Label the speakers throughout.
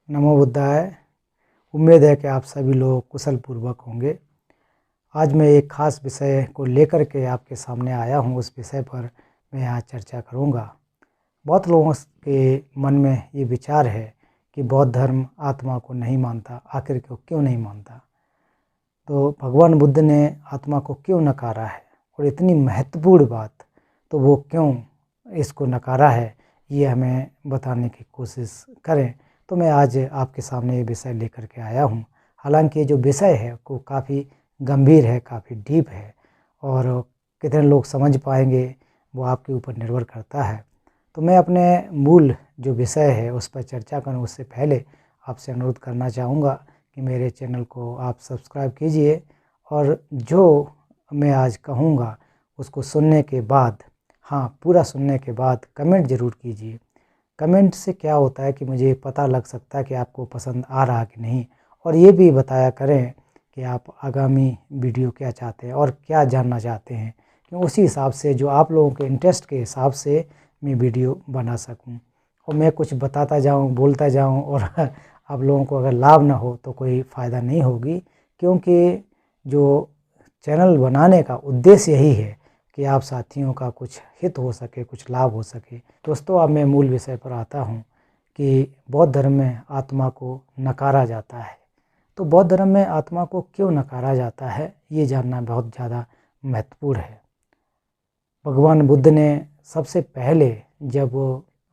Speaker 1: नमो बुद्धाय। उम्मीद है कि आप सभी लोग कुशल पूर्वक होंगे। आज मैं एक ख़ास विषय को लेकर के आपके सामने आया हूँ। उस विषय पर मैं यहाँ चर्चा करूँगा। बहुत लोगों के मन में ये विचार है कि बौद्ध धर्म आत्मा को नहीं मानता, आखिर क्यों नहीं मानता। तो भगवान बुद्ध ने आत्मा को क्यों नकारा है और इतनी महत्वपूर्ण बात तो वो क्यों इसको नकारा है, ये हमें बताने की कोशिश करें। तो मैं आज आपके सामने ये विषय लेकर के आया हूँ। हालांकि ये जो विषय है वो काफ़ी गंभीर है, काफ़ी डीप है और कितने लोग समझ पाएंगे वो आपके ऊपर निर्भर करता है। तो मैं अपने मूल जो विषय है उस पर चर्चा करूँ उससे पहले आपसे अनुरोध करना चाहूँगा कि मेरे चैनल को आप सब्सक्राइब कीजिए और जो मैं आज कहूँगा उसको सुनने के बाद, हाँ पूरा सुनने के बाद कमेंट ज़रूर कीजिए। कमेंट से क्या होता है कि मुझे पता लग सकता है कि आपको पसंद आ रहा कि नहीं, और ये भी बताया करें कि आप आगामी वीडियो क्या चाहते हैं और क्या जानना चाहते हैं, कि उसी हिसाब से जो आप लोगों के इंटरेस्ट के हिसाब से मैं वीडियो बना सकूं। और मैं कुछ बताता जाऊं, बोलता जाऊं और आप लोगों को अगर लाभ ना हो तो कोई फ़ायदा नहीं होगी, क्योंकि जो चैनल बनाने का उद्देश्य यही है कि आप साथियों का कुछ हित हो सके, कुछ लाभ हो सके। दोस्तों, अब मैं मूल विषय पर आता हूँ कि बौद्ध धर्म में आत्मा को नकारा जाता है। तो बौद्ध धर्म में आत्मा को क्यों नकारा जाता है, ये जानना बहुत ज़्यादा महत्वपूर्ण है। भगवान बुद्ध ने सबसे पहले जब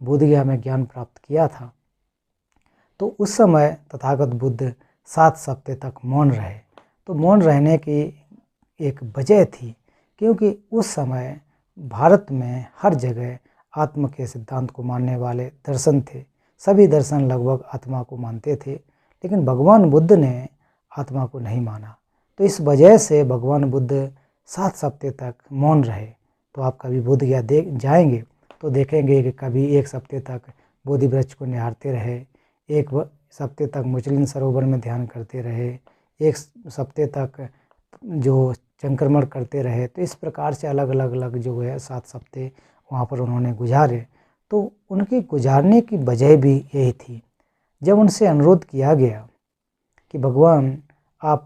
Speaker 1: बोधगया में ज्ञान प्राप्त किया था तो उस समय तथागत बुद्ध 7 सप्ताह तक मौन रहे। तो मौन रहने की एक वजह थी क्योंकि उस समय भारत में हर जगह आत्मा के सिद्धांत को मानने वाले दर्शन थे। सभी दर्शन लगभग आत्मा को मानते थे, लेकिन भगवान बुद्ध ने आत्मा को नहीं माना। तो इस वजह से भगवान बुद्ध 7 सप्ताह तक मौन रहे। तो आप कभी बोध गया देख जाएंगे तो देखेंगे कि कभी 1 सप्ताह तक बोधि वृक्ष को निहारते रहे, 1 सप्ताह तक मुचलिन सरोवर में ध्यान करते रहे, 1 सप्ताह तक जो संक्रमण करते रहे। तो इस प्रकार से अलग अलग जो है 7 सप्ताह वहाँ पर उन्होंने गुजारे। तो उनके गुजारने की वजह भी यही थी। जब उनसे अनुरोध किया गया कि भगवान आप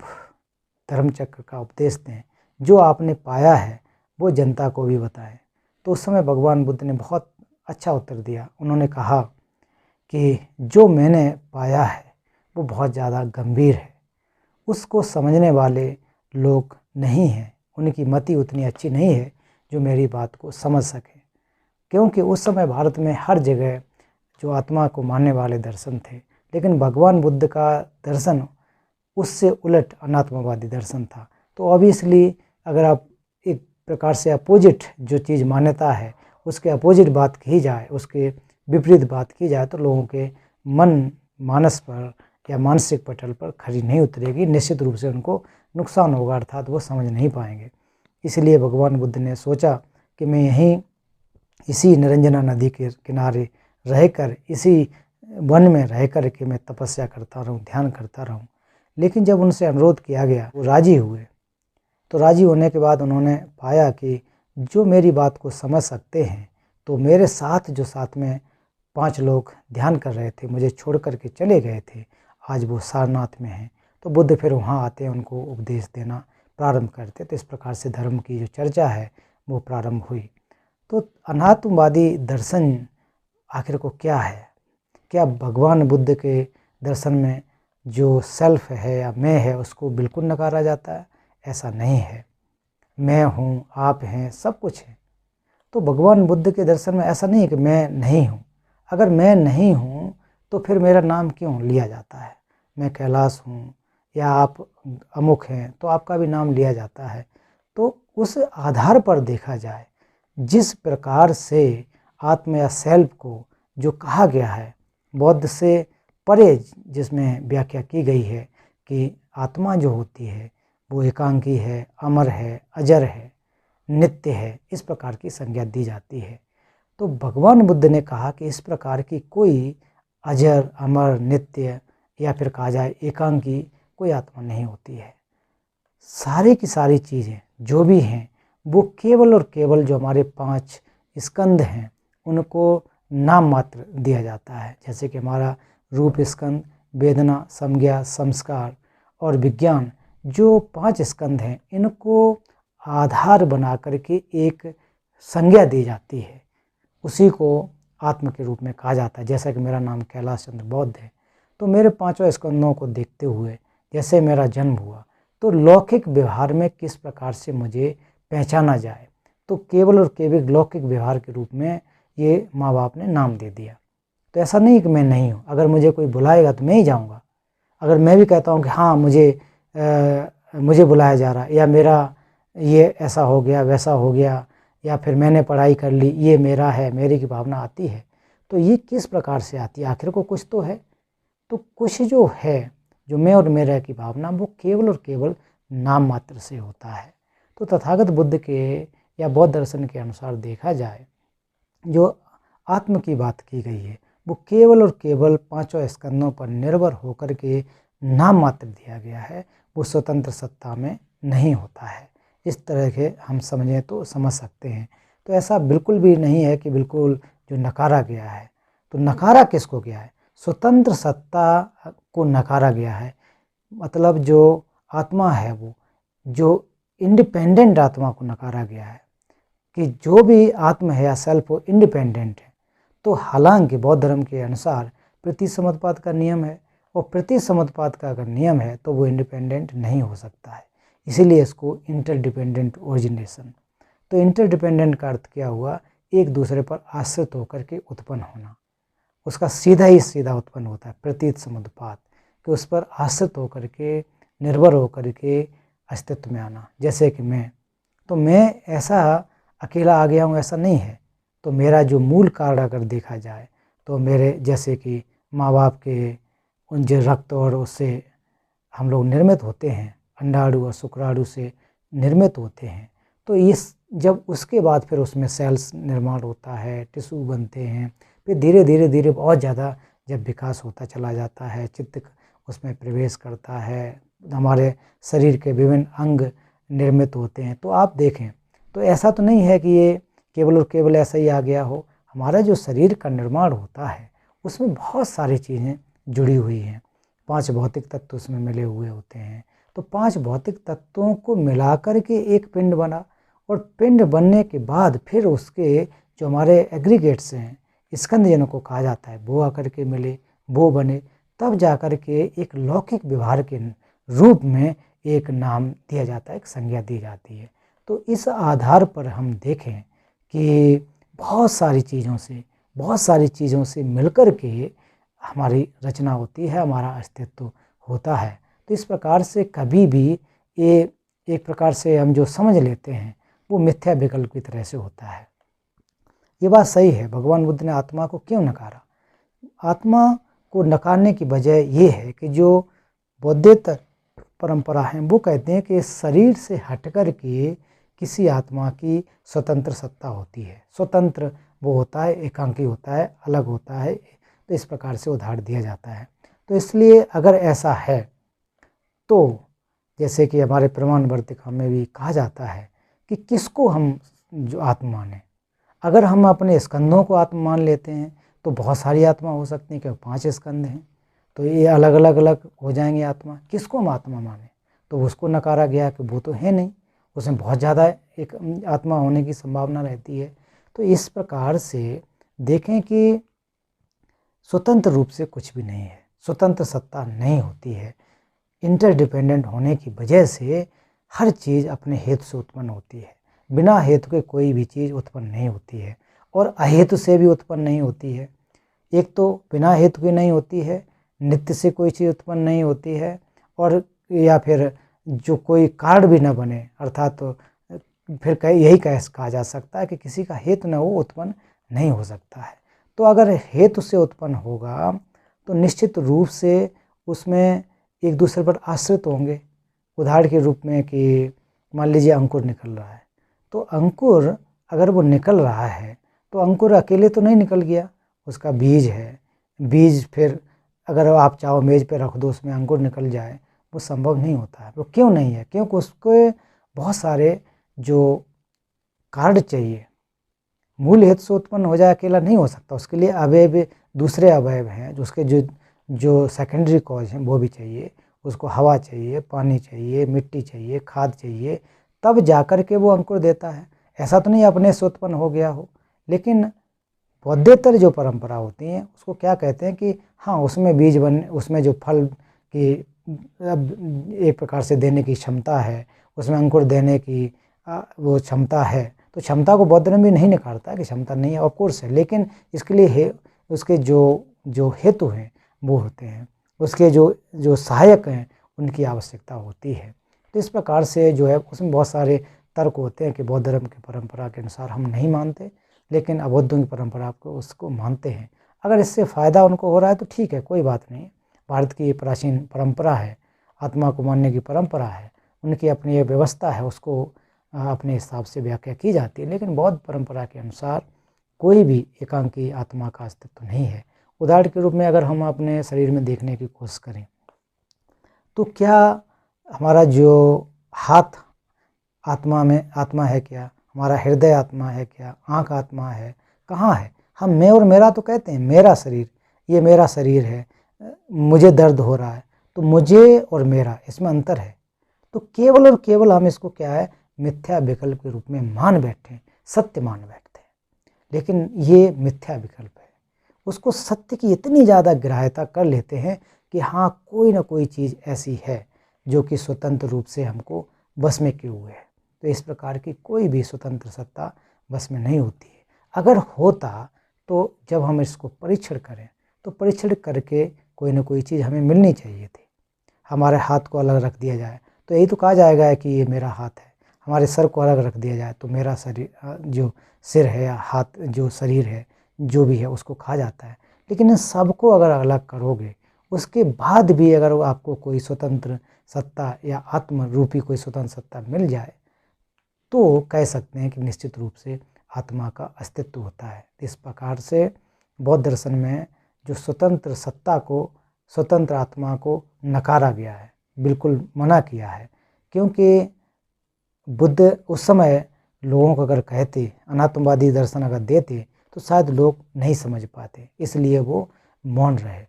Speaker 1: धर्मचक्र का उपदेश दें, जो आपने पाया है वो जनता को भी बताएं, तो उस समय भगवान बुद्ध ने बहुत अच्छा उत्तर दिया। उन्होंने कहा कि जो मैंने पाया है वो बहुत ज़्यादा गंभीर है, उसको समझने वाले लोग नहीं हैं, उनकी मति उतनी अच्छी नहीं है जो मेरी बात को समझ सके। क्योंकि उस समय भारत में हर जगह जो आत्मा को मानने वाले दर्शन थे, लेकिन भगवान बुद्ध का दर्शन उससे उलट अनात्मवादी दर्शन था। तो ऑब्वियसली अगर आप एक प्रकार से अपोजिट जो चीज़ मान्यता है उसके अपोजिट बात की जाए, उसके विपरीत बात की जाए, तो लोगों के मन मानस पर या मानसिक पटल पर खरी नहीं उतरेगी। निश्चित रूप से उनको नुकसान होगा, अर्थात वो समझ नहीं पाएंगे। इसलिए भगवान बुद्ध ने सोचा कि मैं यहीं इसी निरंजना नदी के किनारे रहकर, इसी वन में रहकर के मैं तपस्या करता रहूं, ध्यान करता रहूं। लेकिन जब उनसे अनुरोध किया गया वो राजी हुए। तो राजी होने के बाद उन्होंने पाया कि जो मेरी बात को समझ सकते हैं, तो मेरे साथ जो साथ में 5 लोग ध्यान कर रहे थे, मुझे छोड़ कर के चले गए थे, आज वो सारनाथ में हैं। तो बुद्ध फिर वहाँ आते हैं, उनको उपदेश देना प्रारंभ करते। तो इस प्रकार से धर्म की जो चर्चा है वो प्रारंभ हुई। तो अनात्मवादी दर्शन आखिर को क्या है? क्या भगवान बुद्ध के दर्शन में जो सेल्फ है या मैं है उसको बिल्कुल नकारा जाता है? ऐसा नहीं है। मैं हूँ, आप हैं, सब कुछ है। तो भगवान बुद्ध के दर्शन में ऐसा नहीं है कि मैं नहीं हूँ। अगर मैं नहीं हूँ तो फिर मेरा नाम क्यों लिया जाता है? मैं कैलाश हूँ या आप अमुक हैं तो आपका भी नाम लिया जाता है। तो उस आधार पर देखा जाए, जिस प्रकार से आत्म या सेल्फ को जो कहा गया है बौद्ध से परे, जिसमें व्याख्या की गई है कि आत्मा जो होती है वो एकांकी है, अमर है, अजर है, नित्य है, इस प्रकार की संज्ञा दी जाती है। तो भगवान बुद्ध ने कहा कि इस प्रकार की कोई अजर, अमर, नित्य या फिर कहा जाए एकांकी कोई आत्मा नहीं होती है। सारी की सारी चीज़ें जो भी हैं वो केवल और केवल जो हमारे 5 स्कंद हैं उनको नाम मात्र दिया जाता है। जैसे कि हमारा रूप स्कंद वेदना, संज्ञा, संस्कार और विज्ञान, जो 5 स्कंध हैं, इनको आधार बना करके एक संज्ञा दी जाती है, उसी को आत्म के रूप में कहा जाता है। जैसा कि मेरा नाम कैलाश चंद्र बौद्ध है, तो मेरे 5 स्कंदों को देखते हुए जैसे मेरा जन्म हुआ, तो लौकिक व्यवहार में किस प्रकार से मुझे पहचाना जाए, तो केवल और केवल लौकिक व्यवहार के रूप में ये माँ बाप ने नाम दे दिया। तो ऐसा नहीं कि मैं नहीं हूँ, अगर मुझे कोई बुलाएगा तो मैं ही जाऊँगा। अगर मैं भी कहता हूँ कि हाँ मुझे बुलाया जा रहा है, या मेरा ये ऐसा हो गया, वैसा हो गया, या फिर मैंने पढ़ाई कर ली, ये मेरा है, मेरे की भावना आती है, तो ये किस प्रकार से आती है? आखिर को कुछ तो है। तो कुछ जो है, जो मैं और मेरा की भावना, वो केवल और केवल नाम मात्र से होता है। तो तथागत बुद्ध के या बौद्ध दर्शन के अनुसार देखा जाए, जो आत्म की बात की गई है, वो केवल और केवल 5 स्कंदों पर निर्भर होकर के नाम मात्र दिया गया है, वो स्वतंत्र सत्ता में नहीं होता है। इस तरह के हम समझें तो समझ सकते हैं। तो ऐसा बिल्कुल भी नहीं है कि बिल्कुल जो नकारा गया है। तो नकारा किसको गया है? स्वतंत्र सत्ता को नकारा गया है। मतलब जो आत्मा है, वो जो इंडिपेंडेंट आत्मा को नकारा गया है, कि जो भी आत्मा है या सेल्फ वो इंडिपेंडेंट है। तो हालांकि बौद्ध धर्म के अनुसार प्रतिसमुत्पाद का नियम है, और प्रतिसमुत्पाद का अगर नियम है तो वो इंडिपेंडेंट नहीं हो सकता है, इसीलिए इसको इंटरडिपेंडेंट ओरिजिनेशन। तो इंटरडिपेंडेंट का अर्थ क्या हुआ? एक दूसरे पर आश्रित होकर के उत्पन्न होना। उसका सीधा ही सीधा उत्पन्न होता है प्रतीत समुत्पाद, कि उस पर आश्रित होकर के, निर्भर होकर के अस्तित्व में आना। जैसे कि मैं ऐसा अकेला आ गया हूँ, ऐसा नहीं है। तो मेरा जो मूल कारण अगर देखा जाए, तो मेरे जैसे कि माँ बाप के उन जो रक्त और उससे हम लोग निर्मित होते हैं, अंडाणु और शुक्राणु से निर्मित होते हैं। तो जब उसके बाद फिर उसमें सेल्स निर्माण होता है, टिश्यू बनते हैं, फिर धीरे धीरे बहुत ज़्यादा जब विकास होता चला जाता है, चित्त उसमें प्रवेश करता है, हमारे शरीर के विभिन्न अंग निर्मित होते हैं। तो आप देखें, तो ऐसा तो नहीं है कि ये केवल और केवल ऐसा ही आ गया हो। हमारा जो शरीर का निर्माण होता है, उसमें बहुत सारी चीज़ें जुड़ी हुई हैं। 5 भौतिक तत्व उसमें मिले हुए होते हैं। तो 5 भौतिक तत्वों को मिलाकर के एक पिंड बना, और पिंड बनने के बाद फिर उसके जो हमारे एग्रीगेट्स हैं, स्कंद जिनको कहा जाता है, वो आकर के मिले, वो बने, तब जाकर के एक लौकिक व्यवहार के रूप में एक नाम दिया जाता है, एक संज्ञा दी जाती है। तो इस आधार पर हम देखें कि बहुत सारी चीज़ों से मिलकर के हमारी रचना होती है, हमारा अस्तित्व होता है। तो इस प्रकार से कभी भी ये एक प्रकार से हम जो समझ लेते हैं, वो मिथ्या विकल्प की तरह से होता है। ये बात सही है, भगवान बुद्ध ने आत्मा को क्यों नकारा? आत्मा को नकारने की वजह ये है कि जो बौद्धेतर परंपरा है, वो कहते हैं कि शरीर से हटकर के किसी आत्मा की स्वतंत्र सत्ता होती है। स्वतंत्र वो होता है, एकांकी होता है, अलग होता है। तो इस प्रकार से उदाहरण दिया जाता है। तो इसलिए अगर ऐसा है, तो जैसे कि हमारे प्रमाण वर्तिका में भी कहा जाता है कि किसको हम जो आत्मा माने। अगर हम अपने स्कंदों को आत्मा मान लेते हैं, तो बहुत सारी आत्मा हो सकती हैं, क्योंकि 5 स्कंद हैं, तो ये अलग अलग हो जाएंगे आत्मा। किसको हम आत्मा माने? तो उसको नकारा गया कि वो तो है नहीं, उसमें बहुत ज़्यादा एक आत्मा होने की संभावना रहती है। तो इस प्रकार से देखें कि स्वतंत्र रूप से कुछ भी नहीं है, स्वतंत्र सत्ता नहीं होती है। इंटरडिपेंडेंट होने की वजह से हर चीज़ अपने हेतु से उत्पन्न होती है। बिना हेतु के कोई भी चीज़ उत्पन्न नहीं होती है, और अहेतु से भी उत्पन्न नहीं होती है। एक तो बिना हेतु की नहीं होती है, नित्य से कोई चीज़ उत्पन्न नहीं होती है, और या फिर जो कोई कारण भी न बने, अर्थात तो फिर यही कहा जा सकता है कि किसी का हेतु न हो, उत्पन्न नहीं हो सकता है। तो अगर हेतु से उत्पन्न होगा, तो निश्चित रूप से उसमें एक दूसरे पर आश्रित होंगे। उदाहरण के रूप में कि मान लीजिए अंकुर निकल रहा है, तो अंकुर अगर वो निकल रहा है, तो अंकुर अकेले तो नहीं निकल गया, उसका बीज है। बीज फिर अगर आप चाहो मेज पे रख दो, उसमें अंकुर निकल जाए, वो संभव नहीं होता है। वो क्यों नहीं है? क्योंकि उसको बहुत सारे जो कारण चाहिए। मूल हेतु से उत्पन्न हो जाए अकेला नहीं हो सकता, उसके लिए अवयव, दूसरे अवयव हैं, जो उसके जो जो सेकेंडरी कॉज हैं वो भी चाहिए, उसको हवा चाहिए, पानी चाहिए, मिट्टी चाहिए, खाद चाहिए, तब जाकर के वो अंकुर देता है। ऐसा तो नहीं अपने से उत्पन्न हो गया हो। लेकिन पौधेतर जो परंपरा होती हैं उसको क्या कहते हैं कि हाँ, उसमें बीज बन, उसमें जो फल की अब एक प्रकार से देने की क्षमता है, उसमें अंकुर देने की वो क्षमता है। तो क्षमता को बौद्ध धर्म भी नहीं नकारता कि क्षमता नहीं है, ऑफ कोर्स है, लेकिन इसके लिए उसके जो हेतु हैं वो होते हैं, उसके जो सहायक हैं उनकी आवश्यकता होती है। तो इस प्रकार से जो है उसमें बहुत सारे तर्क होते हैं कि बौद्ध धर्म की परंपरा के अनुसार हम नहीं मानते, लेकिन अबौद्धों की परंपरा को उसको मानते हैं। अगर इससे फ़ायदा उनको हो रहा है तो ठीक है, कोई बात नहीं। भारत की ये प्राचीन परंपरा है, आत्मा को मानने की परंपरा है, उनकी अपनी ये व्यवस्था है, उसको अपने हिसाब से व्याख्या की जाती है। लेकिन बौद्ध परंपरा के अनुसार कोई भी एकांकी आत्मा का अस्तित्व नहीं है। उदाहरण के रूप में अगर हम अपने शरीर में देखने की कोशिश करें तो क्या हमारा जो हाथ आत्मा है क्या? हमारा हृदय आत्मा है क्या? आँख आत्मा है? कहाँ है? हम मैं और मेरा तो कहते हैं, मेरा शरीर, ये मेरा शरीर है, मुझे दर्द हो रहा है, तो मुझे और मेरा इसमें अंतर है। तो केवल और केवल हम इसको क्या है, मिथ्या विकल्प के रूप में मान बैठे हैं, सत्य मान बैठते हैं। लेकिन ये मिथ्या विकल्प है, उसको सत्य की इतनी ज़्यादा ग्राह्यता कर लेते हैं कि हाँ, कोई ना कोई चीज़ ऐसी है जो कि स्वतंत्र रूप से हमको बस में किए हुए है। तो इस प्रकार की कोई भी स्वतंत्र सत्ता बस में नहीं होती है। अगर होता तो जब हम इसको परीक्षण करें तो परीक्षण करके कोई ना कोई चीज़ हमें मिलनी चाहिए थी। हमारे हाथ को अलग रख दिया जाए तो यही तो कहा जाएगा कि ये मेरा हाथ है। हमारे सर को अलग रख दिया जाए तो मेरा शरीर, जो सिर है या हाथ, जो शरीर है, जो भी है उसको कहा जाता है। लेकिन इन सबको अगर अलग करोगे, उसके बाद भी अगर आपको कोई स्वतंत्र सत्ता या आत्म रूपी कोई स्वतंत्र सत्ता मिल जाए तो कह सकते हैं कि निश्चित रूप से आत्मा का अस्तित्व होता है। इस प्रकार से बौद्ध दर्शन में जो स्वतंत्र सत्ता को, स्वतंत्र आत्मा को नकारा गया है, बिल्कुल मना किया है। क्योंकि बुद्ध उस समय लोगों को अगर कहते, अनात्मवादी दर्शन अगर देते तो शायद लोग नहीं समझ पाते, इसलिए वो मौन रहे।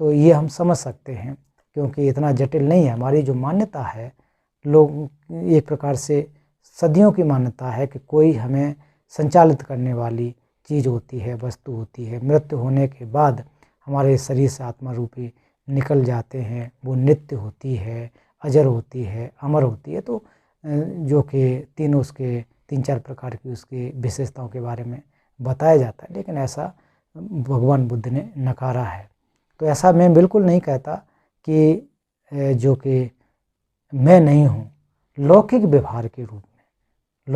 Speaker 1: तो ये हम समझ सकते हैं, क्योंकि इतना जटिल नहीं है। हमारी जो मान्यता है, लोग एक प्रकार से सदियों की मान्यता है कि कोई हमें संचालित करने वाली चीज़ होती है, वस्तु होती है। मृत्यु होने के बाद हमारे शरीर से आत्मा रूपी निकल जाते हैं, वो नित्य होती है, अजर होती है, अमर होती है। तो जो कि तीनों उसके 3-4 प्रकार की उसकी विशेषताओं के बारे में बताया जाता है, लेकिन ऐसा भगवान बुद्ध ने नकारा है। तो ऐसा मैं बिल्कुल नहीं कहता कि जो कि मैं नहीं हूँ। लौकिक व्यवहार के रूप में,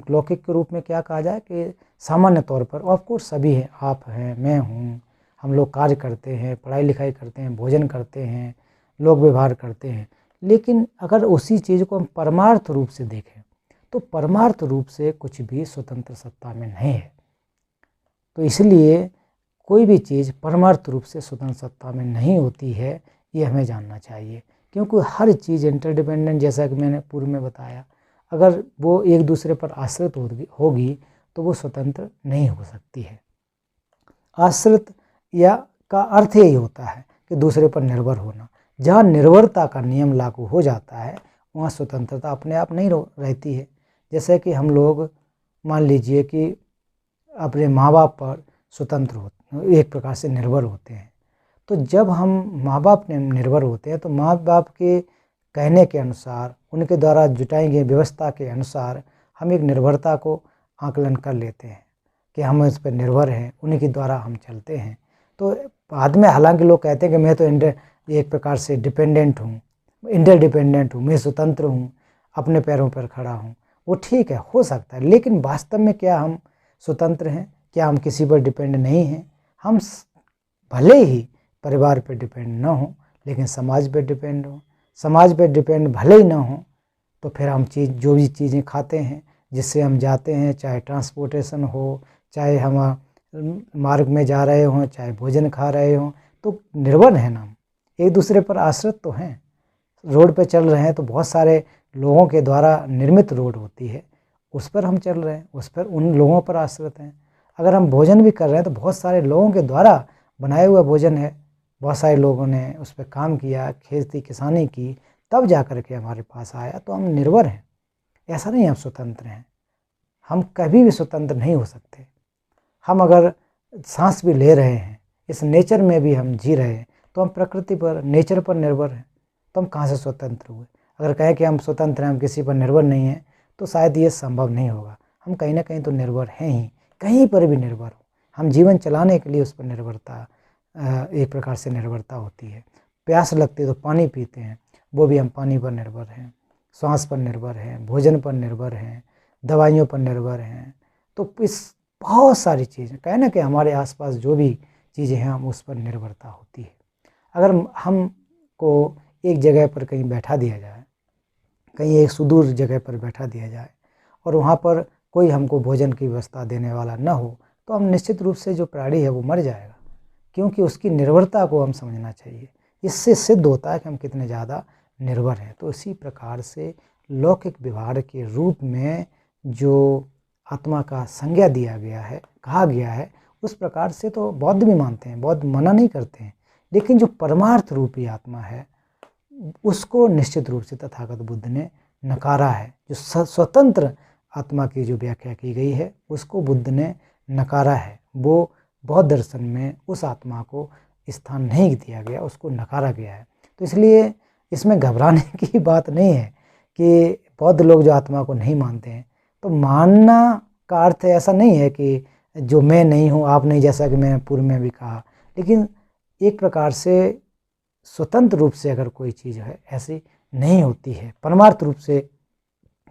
Speaker 1: लौकिक के रूप में क्या कहा जाए कि सामान्य तौर पर ऑफ कोर्स सभी हैं, आप हैं, मैं हूँ, हम लोग कार्य करते हैं, पढ़ाई लिखाई करते हैं, भोजन करते हैं, लोग व्यवहार करते हैं। लेकिन अगर उसी चीज़ को हम परमार्थ रूप से देखें तो परमार्थ रूप से कुछ भी स्वतंत्र सत्ता में नहीं है। तो इसलिए कोई भी चीज़ परमार्थ रूप से स्वतंत्र सत्ता में नहीं होती है, ये हमें जानना चाहिए। क्योंकि हर चीज़ इंटरडिपेंडेंट, जैसा कि मैंने पूर्व में बताया, अगर वो एक दूसरे पर आश्रित होगी तो वो स्वतंत्र नहीं हो सकती है। आश्रित या का अर्थ यही होता है कि दूसरे पर निर्भर होना। जहाँ निर्भरता का नियम लागू हो जाता है वहाँ स्वतंत्रता अपने आप नहीं रहती है। जैसे कि हम लोग मान लीजिए कि अपने माँ बाप पर स्वतंत्र होते, एक प्रकार से निर्भर होते हैं। तो जब हम माँ बाप ने निर्भर होते हैं तो माँ बाप के कहने के अनुसार, उनके द्वारा जुटाई गई व्यवस्था के अनुसार हम एक निर्भरता को आकलन कर लेते हैं कि हम इस पर निर्भर हैं, उन्हीं के द्वारा हम चलते हैं। तो बाद में हालांकि लोग कहते हैं कि मैं तो एक प्रकार से डिपेंडेंट हूँ, इंटरडिपेंडेंट हूँ, मैं स्वतंत्र हूँ, अपने पैरों पर खड़ा हूँ। वो ठीक है, हो सकता है, लेकिन वास्तव में क्या हम स्वतंत्र हैं? क्या हम किसी पर डिपेंड नहीं हैं? हम भले ही परिवार पर डिपेंड न हो, लेकिन समाज पर डिपेंड हो। समाज पर डिपेंड भले ही ना हो तो फिर हम जो भी चीज़ें खाते हैं, जिससे हम जाते हैं, चाहे ट्रांसपोर्टेशन हो, चाहे हम मार्ग में जा रहे हों, चाहे भोजन खा रहे हों, तो निर्भर हैं ना, हम एक दूसरे पर आश्रित तो हैं। रोड पे चल रहे हैं तो बहुत सारे लोगों के द्वारा निर्मित रोड होती है, उस पर हम चल रहे हैं, उस पर उन लोगों पर आश्रित हैं। अगर हम भोजन भी कर रहे हैं तो बहुत सारे लोगों के द्वारा बनाया हुआ भोजन है, बहुत सारे लोगों ने उस पर काम किया, खेती किसानी की, तब जा कर के हमारे पास आया। तो हम निर्भर हैं, ऐसा नहीं हम स्वतंत्र हैं। हम कभी भी स्वतंत्र नहीं हो सकते। हम अगर सांस भी ले रहे हैं, इस नेचर में भी हम जी रहे हैं, तो हम प्रकृति पर, नेचर पर निर्भर हैं। तो हम कहाँ से स्वतंत्र हुए? अगर कहें कि हम स्वतंत्र हैं, हम किसी पर निर्भर नहीं हैं, तो शायद ये संभव नहीं होगा। हम कहीं ना कहीं तो निर्भर हैं ही, कहीं पर भी निर्भर हो। हम जीवन चलाने के लिए उस पर निर्भरता, एक प्रकार से निर्भरता होती है। प्यास लगती है तो पानी पीते हैं, वो भी हम पानी पर निर्भर हैं। श्वास पर निर्भर हैं, भोजन पर निर्भर हैं, दवाइयों पर निर्भर हैं। तो इस बहुत सारी चीज़ें, कहे ना कि हमारे आसपास जो भी चीज़ें हैं, हम उस पर निर्भरता होती है। अगर हमको एक जगह पर कहीं बैठा दिया जाए, कहीं एक सुदूर जगह पर बैठा दिया जाए, और वहाँ पर कोई हमको भोजन की व्यवस्था देने वाला न हो, तो हम निश्चित रूप से जो प्राणी है वो मर जाएगा, क्योंकि उसकी निर्भरता को हम समझना चाहिए। इससे सिद्ध होता है कि हम कितने ज़्यादा निर्भर हैं। तो इसी प्रकार से लौकिक व्यवहार के रूप में जो आत्मा का संज्ञा दिया गया है, कहा गया है, उस प्रकार से तो बौद्ध भी मानते हैं, बौद्ध मना नहीं करते हैं। लेकिन जो परमार्थ रूपी आत्मा है, उसको निश्चित रूप से तथागत बुद्ध ने नकारा है। जो स्वतंत्र आत्मा की जो व्याख्या की गई है, उसको बुद्ध ने नकारा है। वो बौद्ध दर्शन में उस आत्मा को स्थान नहीं दिया गया, उसको नकारा गया है। तो इसलिए इसमें घबराने की बात नहीं है कि बौद्ध लोग जो आत्मा को नहीं मानते हैं, तो मानना का अर्थ ऐसा नहीं है कि जो मैं नहीं हूँ, आप नहीं, जैसा कि मैंने पूर्व में भी कहा। लेकिन एक प्रकार से स्वतंत्र रूप से अगर कोई चीज़ है, ऐसी नहीं होती है। परमार्थ रूप से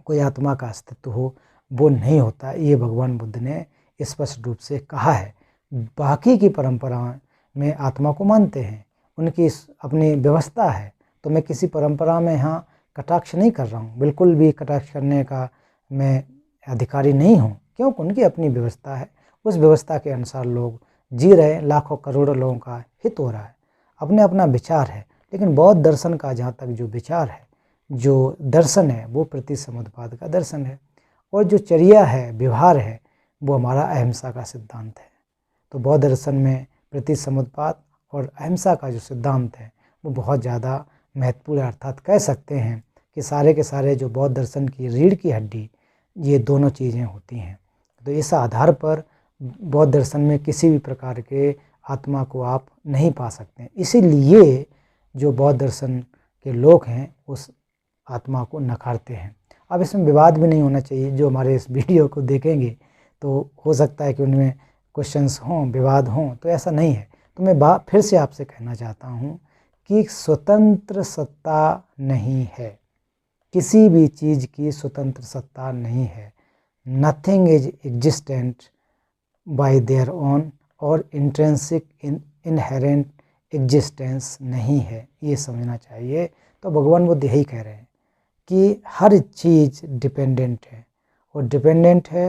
Speaker 1: कोई आत्मा का अस्तित्व हो, वो नहीं होता। ये भगवान बुद्ध ने स्पष्ट रूप से कहा है। बाकी की परंपरा में आत्मा को मानते हैं, उनकी अपनी व्यवस्था है। तो मैं किसी परंपरा में यहाँ कटाक्ष नहीं कर रहा हूँ, बिल्कुल भी कटाक्ष करने का मैं अधिकारी नहीं हूँ, क्योंकि उनकी अपनी व्यवस्था है। उस व्यवस्था के अनुसार लोग जी रहे हैं, लाखों करोड़ों लोगों का हित हो रहा है, अपने अपना विचार है। लेकिन बौद्ध दर्शन का जहाँ तक जो विचार है, जो दर्शन है, वो प्रतिसमुद्पाद का दर्शन है। और जो चर्या है, व्यवहार है, वो हमारा अहिंसा का सिद्धांत है। तो बौद्ध दर्शन में प्रतिसमुद्पाद और अहिंसा का जो सिद्धांत है, वो बहुत ज़्यादा महत्वपूर्ण, अर्थात कह सकते हैं कि सारे के सारे जो बौद्ध दर्शन की रीढ़ की हड्डी, ये दोनों चीज़ें होती हैं। तो इस आधार पर बौद्ध दर्शन में किसी भी प्रकार के आत्मा को आप नहीं पा सकते हैं। इसीलिए जो बौद्ध दर्शन के लोग हैं, उस आत्मा को नकारते हैं। अब इसमें विवाद भी नहीं होना चाहिए। जो हमारे इस वीडियो को देखेंगे तो हो सकता है कि उनमें क्वेश्चंस हों, विवाद हों, तो ऐसा नहीं है। तो मैं फिर से आपसे कहना चाहता हूँ कि स्वतंत्र सत्ता नहीं है, किसी भी चीज़ की स्वतंत्र सत्ता नहीं है। Nothing is existent bye their own, और इंट्रिंसिक इनहेरेंट एग्जिस्टेंस नहीं है, ये समझना चाहिए। तो भगवान बुद्ध यही कह रहे हैं कि हर चीज़ डिपेंडेंट है, और डिपेंडेंट है,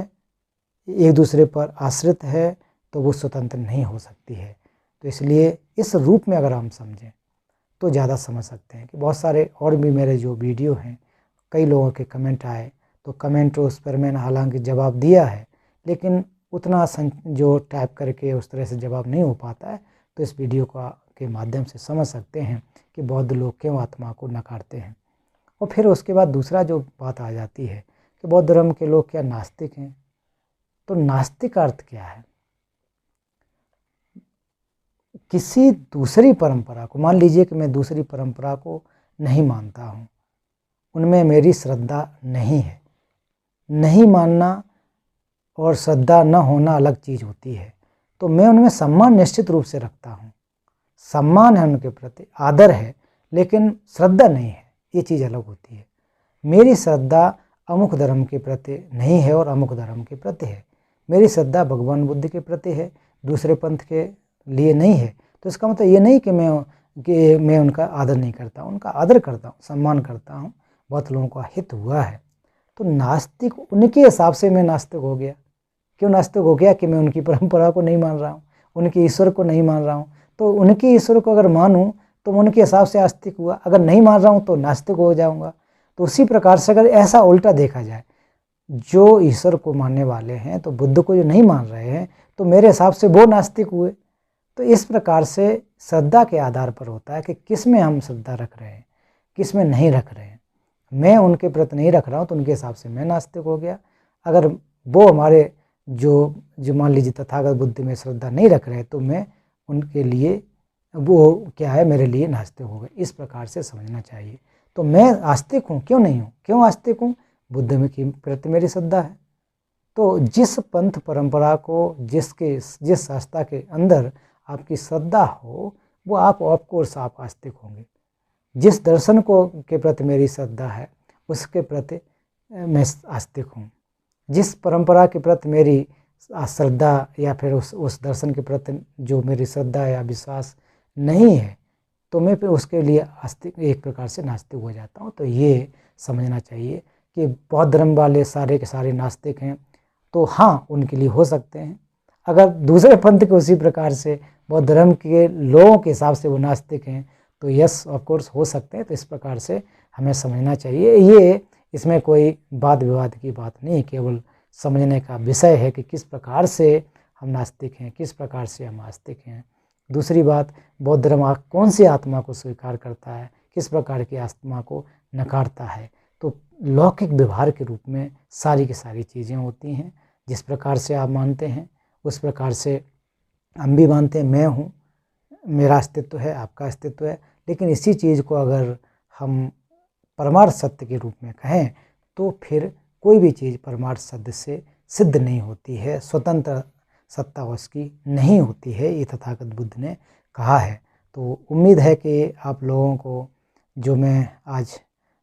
Speaker 1: एक दूसरे पर आश्रित है, तो वो स्वतंत्र नहीं हो सकती है। तो इसलिए इस रूप में अगर हम समझें तो ज़्यादा समझ सकते हैं। कि बहुत सारे और भी मेरे जो वीडियो हैं, कई लोगों के कमेंट आए, तो कमेंट उस पर मैंने हालांकि जवाब दिया है, लेकिन उतना जो टाइप करके उस तरह से जवाब नहीं हो पाता है। तो इस वीडियो के माध्यम से समझ सकते हैं कि बौद्ध लोग क्यों आत्मा को नकारते हैं। और फिर उसके बाद दूसरा जो बात आ जाती है कि बौद्ध धर्म के लोग क्या नास्तिक हैं? तो नास्तिक अर्थ क्या है? किसी दूसरी परंपरा को, मान लीजिए कि मैं दूसरी परंपरा को नहीं मानता हूँ, उनमें मेरी श्रद्धा नहीं है। नहीं मानना और श्रद्धा न होना अलग चीज़ होती है। तो मैं उनमें सम्मान निश्चित रूप से रखता हूँ, सम्मान है उनके प्रति, आदर है, लेकिन श्रद्धा नहीं है, ये चीज़ अलग होती है। मेरी श्रद्धा अमुक धर्म के प्रति नहीं है और अमुक धर्म के प्रति है। मेरी श्रद्धा भगवान बुद्ध के प्रति है, दूसरे पंथ के लिए नहीं है। तो इसका मतलब ये नहीं कि मैं उनका आदर नहीं करता, उनका आदर करता हूँ, सम्मान करता हूँ। बहुत लोगों का हित हुआ है। तो नास्तिक, उनके हिसाब से मैं नास्तिक हो गया। क्यों नास्तिक हो गया? कि मैं उनकी परंपरा को नहीं मान रहा हूँ, उनके ईश्वर को नहीं मान रहा हूँ। तो उनके ईश्वर को अगर मानूँ तो उनके हिसाब से आस्तिक हुआ, अगर नहीं मान रहा हूँ तो नास्तिक हो जाऊँगा। तो उसी प्रकार से अगर ऐसा उल्टा देखा जाए, जो ईश्वर को मानने वाले हैं, तो बुद्ध को जो नहीं मान रहे हैं, तो मेरे हिसाब से वो नास्तिक हुए। तो इस प्रकार से श्रद्धा के आधार पर होता है कि किस में हम श्रद्धा रख रहे हैं, किस में नहीं रख रहे हैं। मैं उनके प्रति नहीं रख रहा हूँ तो उनके हिसाब से मैं नास्तिक हो गया। अगर वो हमारे जो मान लीजिए तथागत बुद्ध में श्रद्धा नहीं रख रहे तो मैं उनके लिए वो क्या है, मेरे लिए नास्तिक हो गए। इस प्रकार से समझना चाहिए। तो मैं आस्तिक हूँ, क्यों नहीं हूँ? क्यों आस्तिक हूँ? बुद्ध में की प्रति मेरी श्रद्धा है। तो जिस पंथ परंपरा को, जिस आस्था के अंदर आपकी श्रद्धा हो, वो आप ऑफकोर्स आप आस्तिक होंगे। जिस दर्शन को के प्रति मेरी श्रद्धा है उसके प्रति मैं आस्तिक हूँ। जिस परंपरा के प्रति मेरी श्रद्धा या फिर उस दर्शन के प्रति जो मेरी श्रद्धा या विश्वास नहीं है तो मैं फिर उसके लिए आस्तिक, एक प्रकार से नास्तिक हो जाता हूँ। तो ये समझना चाहिए कि बौद्ध धर्म वाले सारे के सारे नास्तिक हैं तो हाँ, उनके लिए हो सकते हैं। अगर दूसरे पंथ के उसी प्रकार से बौद्ध धर्म के लोगों के हिसाब से वो नास्तिक हैं तो यस ऑफ कोर्स हो सकते हैं। तो इस प्रकार से हमें समझना चाहिए। ये इसमें कोई वाद विवाद की बात नहीं, केवल समझने का विषय है कि किस प्रकार से हम नास्तिक हैं, किस प्रकार से हम आस्तिक हैं। दूसरी बात, बौद्ध धर्म कौन सी आत्मा को स्वीकार करता है, किस प्रकार की आत्मा को नकारता है। तो लौकिक व्यवहार के रूप में सारी की सारी चीज़ें होती हैं। जिस प्रकार से आप मानते हैं उस प्रकार से हम भी मानते हैं। मैं हूँ, मेरा अस्तित्व है, आपका अस्तित्व है। लेकिन इसी चीज़ को अगर हम परमार्थ सत्य के रूप में कहें तो फिर कोई भी चीज़ परमार्थ सत्य से सिद्ध नहीं होती है, स्वतंत्र सत्ता उसकी नहीं होती है। ये तथागत बुद्ध ने कहा है। तो उम्मीद है कि आप लोगों को जो मैं आज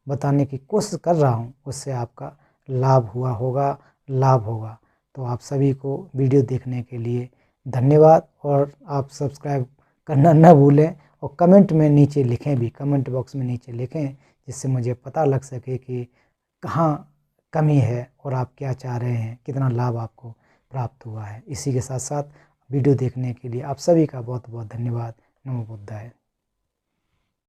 Speaker 1: बताने की कोशिश कर रहा हूँ उससे आपका लाभ हुआ होगा, लाभ होगा। तो आप सभी को वीडियो देखने के लिए धन्यवाद। और आप सब्सक्राइब करना न भूलें और कमेंट में नीचे लिखें भी, कमेंट बॉक्स में नीचे लिखें, जिससे मुझे पता लग सके कि कहाँ कमी है और आप क्या चाह रहे हैं, कितना लाभ आपको प्राप्त हुआ है। इसी के साथ साथ वीडियो देखने के लिए आप सभी का बहुत बहुत धन्यवाद। नमो बुद्धाय।